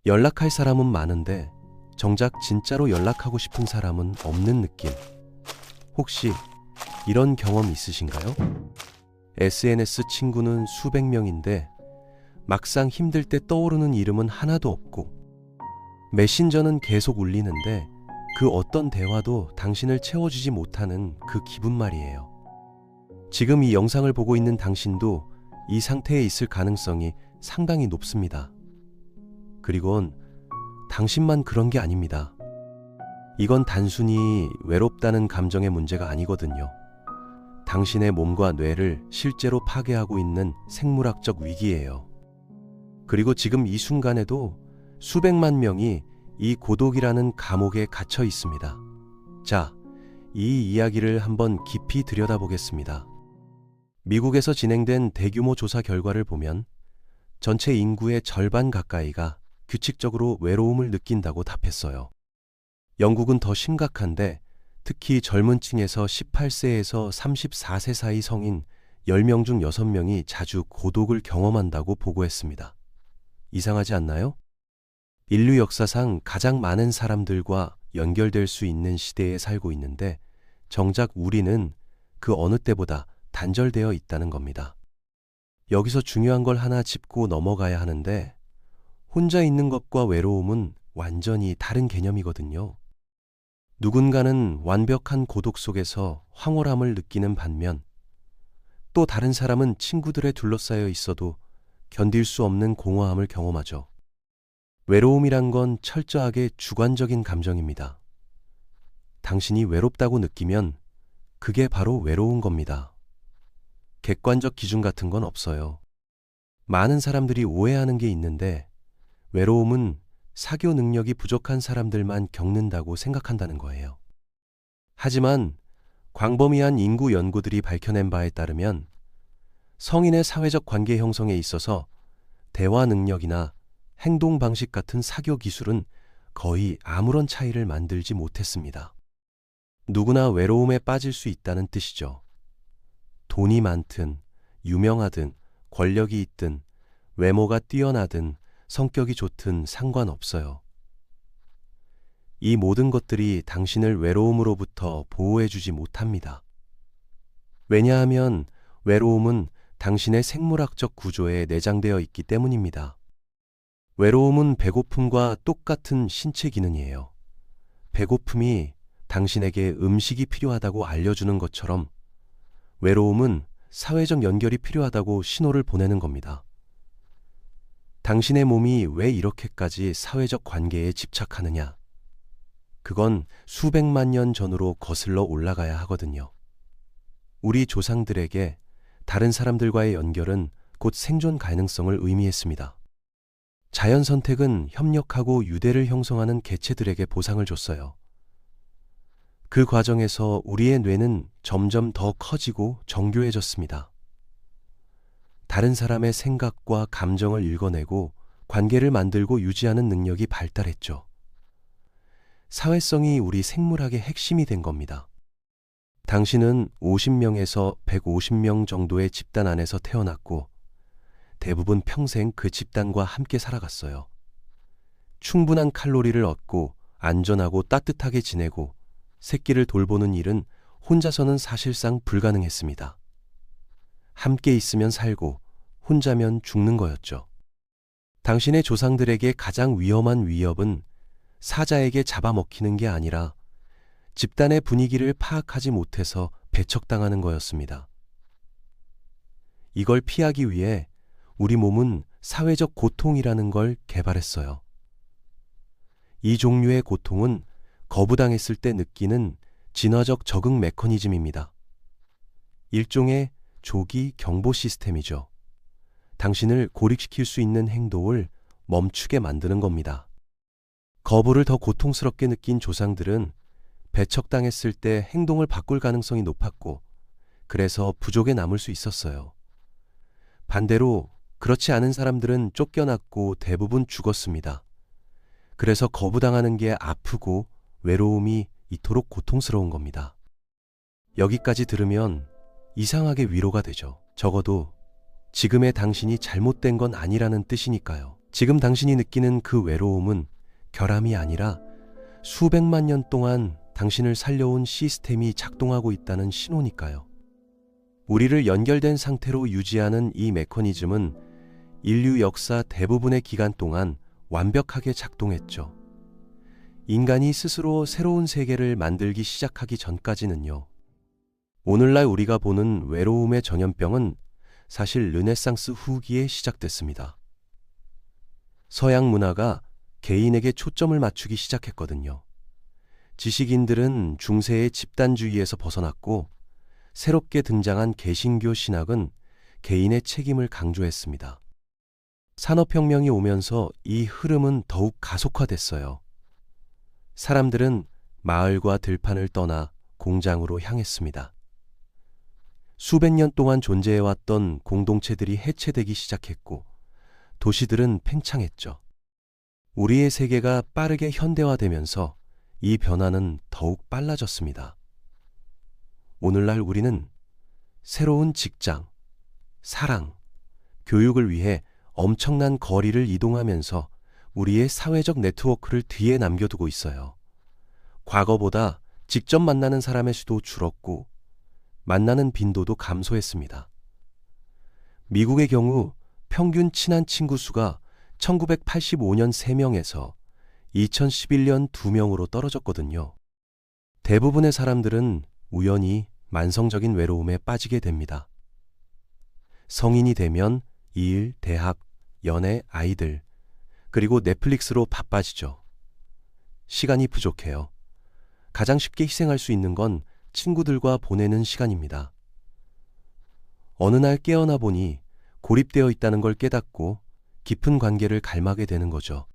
연락할 사람은 많은데 정작 진짜로 연락하고 싶은 사람은 없는 느낌. 혹시 이런 경험 있으신가요? SNS 친구는 수백 명인데 막상 힘들 때 떠오르는 이름은 하나도 없고, 메신저는 계속 울리는데 그 어떤 대화도 당신을 채워주지 못하는 그 기분 말이에요. 지금 이 영상을 보고 있는 당신도 이 상태에 있을 가능성이 상당히 높습니다. 그리곤 당신만 그런 게 아닙니다. 이건 단순히 외롭다는 감정의 문제가 아니거든요. 당신의 몸과 뇌를 실제로 파괴하고 있는 생물학적 위기예요. 그리고 지금 이 순간에도 수백만 명이 이 고독이라는 감옥에 갇혀 있습니다. 자, 이 이야기를 한번 깊이 들여다보겠습니다. 미국에서 진행된 대규모 조사 결과를 보면 전체 인구의 절반 가까이가 규칙적으로 외로움을 느낀다고 답했어요. 영국은 더 심각한데 특히 젊은 층에서 18세에서 34세 사이 성인 10명 중 6명이 자주 고독을 경험한다고 보고했습니다. 이상하지 않나요? 인류 역사상 가장 많은 사람들과 연결될 수 있는 시대에 살고 있는데 정작 우리는 그 어느 때보다 단절되어 있다는 겁니다. 여기서 중요한 걸 하나 짚고 넘어가야 하는데, 혼자 있는 것과 외로움은 완전히 다른 개념이거든요. 누군가는 완벽한 고독 속에서 황홀함을 느끼는 반면 또 다른 사람은 친구들에 둘러싸여 있어도 견딜 수 없는 공허함을 경험하죠. 외로움이란 건 철저하게 주관적인 감정입니다. 당신이 외롭다고 느끼면 그게 바로 외로운 겁니다. 객관적 기준 같은 건 없어요. 많은 사람들이 오해하는 게 있는데, 외로움은 사교 능력이 부족한 사람들만 겪는다고 생각한다는 거예요. 하지만 광범위한 인구 연구들이 밝혀낸 바에 따르면 성인의 사회적 관계 형성에 있어서 대화 능력이나 행동 방식 같은 사교 기술은 거의 아무런 차이를 만들지 못했습니다. 누구나 외로움에 빠질 수 있다는 뜻이죠. 돈이 많든, 유명하든, 권력이 있든, 외모가 뛰어나든, 성격이 좋든 상관없어요. 이 모든 것들이 당신을 외로움으로부터 보호해주지 못합니다. 왜냐하면 외로움은 당신의 생물학적 구조에 내장되어 있기 때문입니다. 외로움은 배고픔과 똑같은 신체 기능이에요. 배고픔이 당신에게 음식이 필요하다고 알려주는 것처럼 외로움은 사회적 연결이 필요하다고 신호를 보내는 겁니다. 당신의 몸이 왜 이렇게까지 사회적 관계에 집착하느냐? 그건 수백만 년 전으로 거슬러 올라가야 하거든요. 우리 조상들에게 다른 사람들과의 연결은 곧 생존 가능성을 의미했습니다. 자연 선택은 협력하고 유대를 형성하는 개체들에게 보상을 줬어요. 그 과정에서 우리의 뇌는 점점 더 커지고 정교해졌습니다. 다른 사람의 생각과 감정을 읽어내고 관계를 만들고 유지하는 능력이 발달했죠. 사회성이 우리 생물학의 핵심이 된 겁니다. 당신은 50명에서 150명 정도의 집단 안에서 태어났고 대부분 평생 그 집단과 함께 살아갔어요. 충분한 칼로리를 얻고 안전하고 따뜻하게 지내고 새끼를 돌보는 일은 혼자서는 사실상 불가능했습니다. 함께 있으면 살고 혼자면 죽는 거였죠. 당신의 조상들에게 가장 위험한 위협은 사자에게 잡아먹히는 게 아니라 집단의 분위기를 파악하지 못해서 배척당하는 거였습니다. 이걸 피하기 위해 우리 몸은 사회적 고통이라는 걸 개발했어요. 이 종류의 고통은 거부당했을 때 느끼는 진화적 적응 메커니즘입니다. 일종의 조기 경보 시스템이죠. 당신을 고립시킬 수 있는 행동을 멈추게 만드는 겁니다. 거부를 더 고통스럽게 느낀 조상들은 배척당했을 때 행동을 바꿀 가능성이 높았고, 그래서 부족에 남을 수 있었어요. 반대로 그렇지 않은 사람들은 쫓겨났고 대부분 죽었습니다. 그래서 거부당하는 게 아프고 외로움이 이토록 고통스러운 겁니다. 여기까지 들으면 이상하게 위로가 되죠. 적어도 지금의 당신이 잘못된 건 아니라는 뜻이니까요. 지금 당신이 느끼는 그 외로움은 결함이 아니라 수백만 년 동안 당신을 살려온 시스템이 작동하고 있다는 신호니까요. 우리를 연결된 상태로 유지하는 이 메커니즘은 인류 역사 대부분의 기간 동안 완벽하게 작동했죠. 인간이 스스로 새로운 세계를 만들기 시작하기 전까지는요. 오늘날 우리가 보는 외로움의 전염병은 사실 르네상스 후기에 시작됐습니다. 서양 문화가 개인에게 초점을 맞추기 시작했거든요. 지식인들은 중세의 집단주의에서 벗어났고 새롭게 등장한 개신교 신학은 개인의 책임을 강조했습니다. 산업혁명이 오면서 이 흐름은 더욱 가속화됐어요. 사람들은 마을과 들판을 떠나 공장으로 향했습니다. 수백 년 동안 존재해왔던 공동체들이 해체되기 시작했고 도시들은 팽창했죠. 우리의 세계가 빠르게 현대화되면서 이 변화는 더욱 빨라졌습니다. 오늘날 우리는 새로운 직장, 사랑, 교육을 위해 엄청난 거리를 이동하면서 우리의 사회적 네트워크를 뒤에 남겨두고 있어요. 과거보다 직접 만나는 사람의 수도 줄었고 만나는 빈도도 감소했습니다. 미국의 경우 평균 친한 친구 수가 1985년 3명에서 2011년 2명으로 떨어졌거든요. 대부분의 사람들은 우연히 만성적인 외로움에 빠지게 됩니다. 성인이 되면 일, 대학, 연애, 아이들, 그리고 넷플릭스로 바빠지죠. 시간이 부족해요. 가장 쉽게 희생할 수 있는 건 친구들과 보내는 시간입니다. 어느 날 깨어나 보니 고립되어 있다는 걸 깨닫고 깊은 관계를 갈망하게 되는 거죠.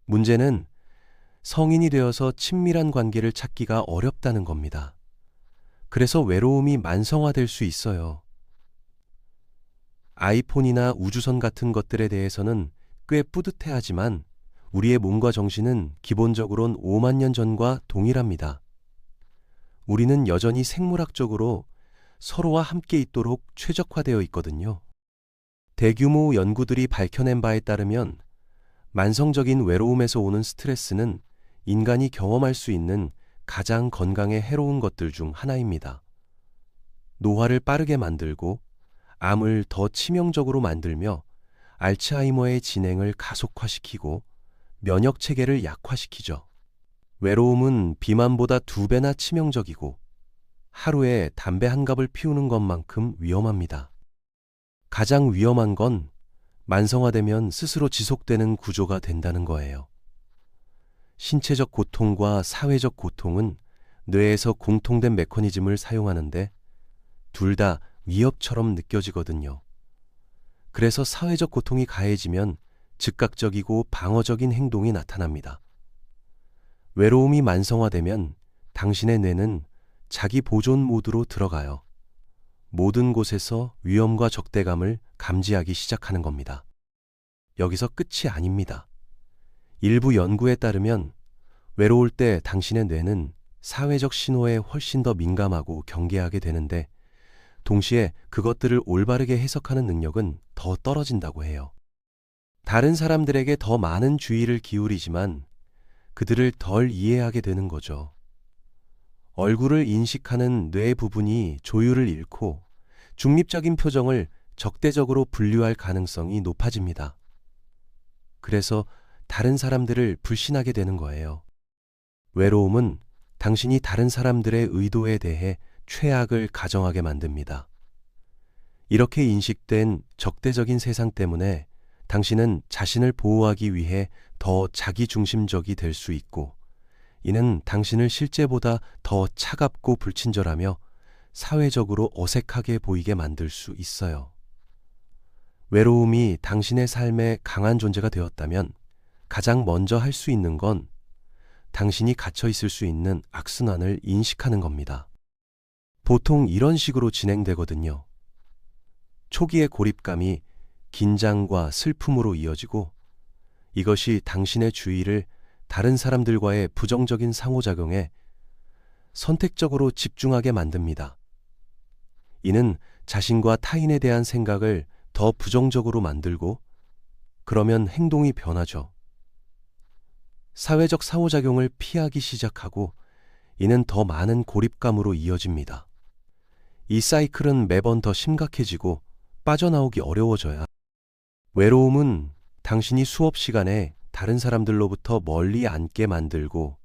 문제는 성인이 되어서 친밀한 관계를 찾기가 어렵다는 겁니다. 그래서 외로움이 만성화될 수 있어요. 아이폰이나 우주선 같은 것들에 대해서는 꽤 뿌듯해하지만 우리의 몸과 정신은 기본적으론 5만 년 전과 동일합니다. 우리는 여전히 생물학적으로 서로와 함께 있도록 최적화되어 있거든요. 대규모 연구들이 밝혀낸 바에 따르면 만성적인 외로움에서 오는 스트레스는 인간이 경험할 수 있는 가장 건강에 해로운 것들 중 하나입니다. 노화를 빠르게 만들고 암을 더 치명적으로 만들며 알츠하이머의 진행을 가속화시키고 면역 체계를 약화시키죠. 외로움은 비만보다 2배나 치명적이고 하루에 담배 한 갑을 피우는 것만큼 위험합니다. 가장 위험한 건 만성화되면 스스로 지속되는 구조가 된다는 거예요. 신체적 고통과 사회적 고통은 뇌에서 공통된 메커니즘을 사용하는데 둘 다 위협처럼 느껴지거든요. 그래서 사회적 고통이 가해지면 즉각적이고 방어적인 행동이 나타납니다. 외로움이 만성화되면 당신의 뇌는 자기 보존 모드로 들어가요. 모든 곳에서 위험과 적대감을 감지하기 시작하는 겁니다. 여기서 끝이 아닙니다. 일부 연구에 따르면 외로울 때 당신의 뇌는 사회적 신호에 훨씬 더 민감하고 경계하게 되는데 동시에 그것들을 올바르게 해석하는 능력은 더 떨어진다고 해요. 다른 사람들에게 더 많은 주의를 기울이지만 그들을 덜 이해하게 되는 거죠. 얼굴을 인식하는 뇌 부분이 조율을 잃고 중립적인 표정을 적대적으로 분류할 가능성이 높아집니다. 그래서 다른 사람들을 불신하게 되는 거예요. 외로움은 당신이 다른 사람들의 의도에 대해 최악을 가정하게 만듭니다. 이렇게 인식된 적대적인 세상 때문에 당신은 자신을 보호하기 위해 더 자기중심적이 될 수 있고 이는 당신을 실제보다 더 차갑고 불친절하며 사회적으로 어색하게 보이게 만들 수 있어요. 외로움이 당신의 삶에 강한 존재가 되었다면 가장 먼저 할 수 있는 건 당신이 갇혀 있을 수 있는 악순환을 인식하는 겁니다. 보통 이런 식으로 진행되거든요. 초기의 고립감이 긴장과 슬픔으로 이어지고 이것이 당신의 주의를 다른 사람들과의 부정적인 상호작용에 선택적으로 집중하게 만듭니다. 이는 자신과 타인에 대한 생각을 더 부정적으로 만들고 그러면 행동이 변하죠. 사회적 상호작용을 피하기 시작하고 이는 더 많은 고립감으로 이어집니다. 이 사이클은 매번 더 심각해지고 빠져나오기 어려워져야. 외로움은 당신이 수업 시간에 다른 사람들로부터 멀리 앉게 만들고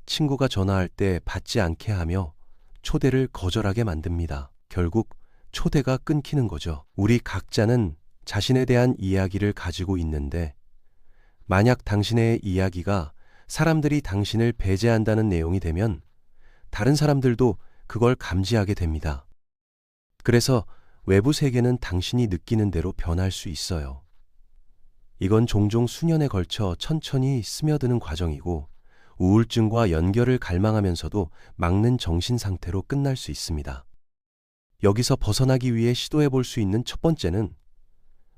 친구가 전화할 때 받지 않게 하며 초대를 거절하게 만듭니다. 결국 초대가 끊기는 거죠. 우리 각자는 자신에 대한 이야기를 가지고 있는데 만약 당신의 이야기가 사람들이 당신을 배제한다는 내용이 되면 다른 사람들도 그걸 감지하게 됩니다. 그래서 외부 세계는 당신이 느끼는 대로 변할 수 있어요. 이건 종종 수년에 걸쳐 천천히 스며드는 과정이고 우울증과 연결을 갈망하면서도 막는 정신 상태로 끝날 수 있습니다. 여기서 벗어나기 위해 시도해 볼 수 있는 첫 번째는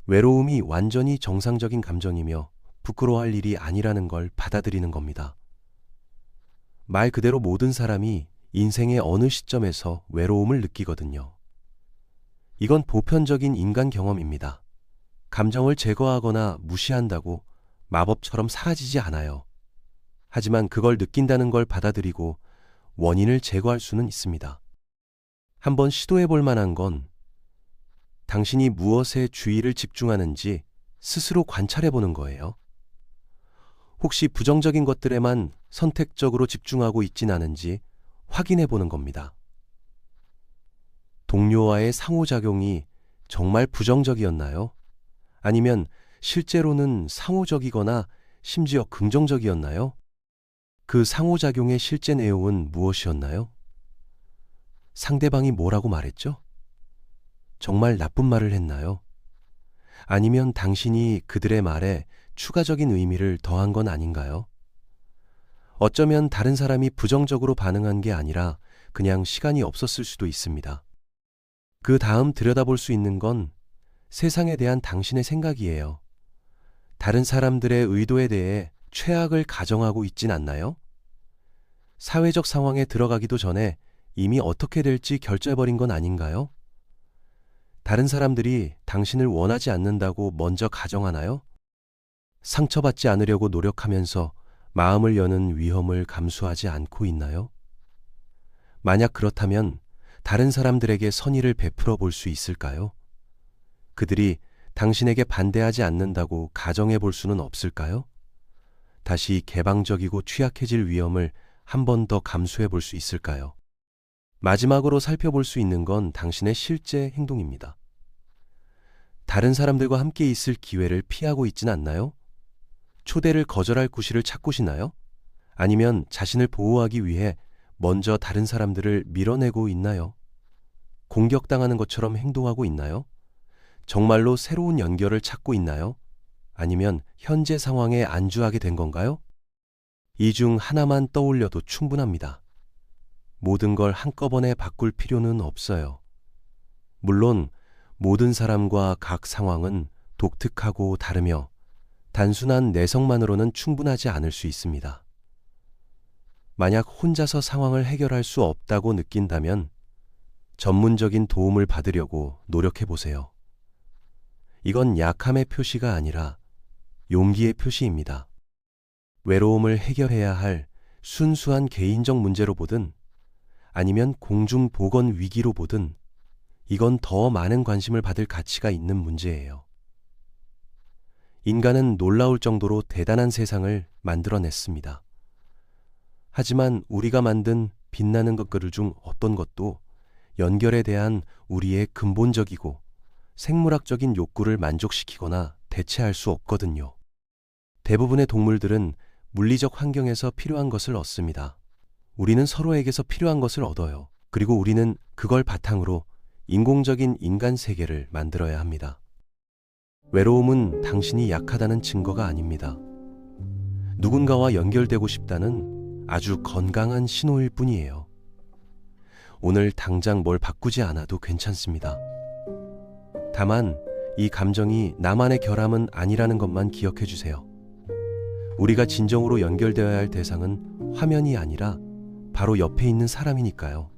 외로움이 완전히 정상적인 감정이며 부끄러워할 일이 아니라는 걸 받아들이는 겁니다. 말 그대로 모든 사람이 인생의 어느 시점에서 외로움을 느끼거든요. 이건 보편적인 인간 경험입니다. 감정을 제거하거나 무시한다고 마법처럼 사라지지 않아요. 하지만 그걸 느낀다는 걸 받아들이고 원인을 제거할 수는 있습니다. 한번 시도해 볼 만한 건 당신이 무엇에 주의를 집중하는지 스스로 관찰해 보는 거예요. 혹시 부정적인 것들에만 선택적으로 집중하고 있진 않은지 확인해 보는 겁니다. 동료와의 상호작용이 정말 부정적이었나요? 아니면 실제로는 상호적이거나 심지어 긍정적이었나요? 그 상호작용의 실제 내용은 무엇이었나요? 상대방이 뭐라고 말했죠? 정말 나쁜 말을 했나요? 아니면 당신이 그들의 말에 추가적인 의미를 더한 건 아닌가요? 어쩌면 다른 사람이 부정적으로 반응한 게 아니라 그냥 시간이 없었을 수도 있습니다. 그 다음 들여다볼 수 있는 건 세상에 대한 당신의 생각이에요. 다른 사람들의 의도에 대해 최악을 가정하고 있진 않나요? 사회적 상황에 들어가기도 전에 이미 어떻게 될지 결정해버린 건 아닌가요? 다른 사람들이 당신을 원하지 않는다고 먼저 가정하나요? 상처받지 않으려고 노력하면서 마음을 여는 위험을 감수하지 않고 있나요? 만약 그렇다면 다른 사람들에게 선의를 베풀어 볼 수 있을까요? 그들이 당신에게 반대하지 않는다고 가정해 볼 수는 없을까요? 다시 개방적이고 취약해질 위험을 한 번 더 감수해 볼 수 있을까요? 마지막으로 살펴볼 수 있는 건 당신의 실제 행동입니다. 다른 사람들과 함께 있을 기회를 피하고 있진 않나요? 초대를 거절할 구실을 찾고시나요? 아니면 자신을 보호하기 위해 먼저 다른 사람들을 밀어내고 있나요? 공격당하는 것처럼 행동하고 있나요? 정말로 새로운 연결을 찾고 있나요? 아니면 현재 상황에 안주하게 된 건가요? 이 중 하나만 떠올려도 충분합니다. 모든 걸 한꺼번에 바꿀 필요는 없어요. 물론 모든 사람과 각 상황은 독특하고 다르며 단순한 내성만으로는 충분하지 않을 수 있습니다. 만약 혼자서 상황을 해결할 수 없다고 느낀다면 전문적인 도움을 받으려고 노력해 보세요. 이건 약함의 표시가 아니라 용기의 표시입니다. 외로움을 해결해야 할 순수한 개인적 문제로 보든 아니면 공중보건 위기로 보든 이건 더 많은 관심을 받을 가치가 있는 문제예요. 인간은 놀라울 정도로 대단한 세상을 만들어냈습니다. 하지만 우리가 만든 빛나는 것들 중 어떤 것도 연결에 대한 우리의 근본적이고 생물학적인 욕구를 만족시키거나 대체할 수 없거든요. 대부분의 동물들은 물리적 환경에서 필요한 것을 얻습니다. 우리는 서로에게서 필요한 것을 얻어요. 그리고 우리는 그걸 바탕으로 인공적인 인간 세계를 만들어야 합니다. 외로움은 당신이 약하다는 증거가 아닙니다. 누군가와 연결되고 싶다는 아주 건강한 신호일 뿐이에요. 오늘 당장 뭘 바꾸지 않아도 괜찮습니다. 다만 이 감정이 나만의 결함은 아니라는 것만 기억해 주세요. 우리가 진정으로 연결되어야 할 대상은 화면이 아니라 바로 옆에 있는 사람이니까요.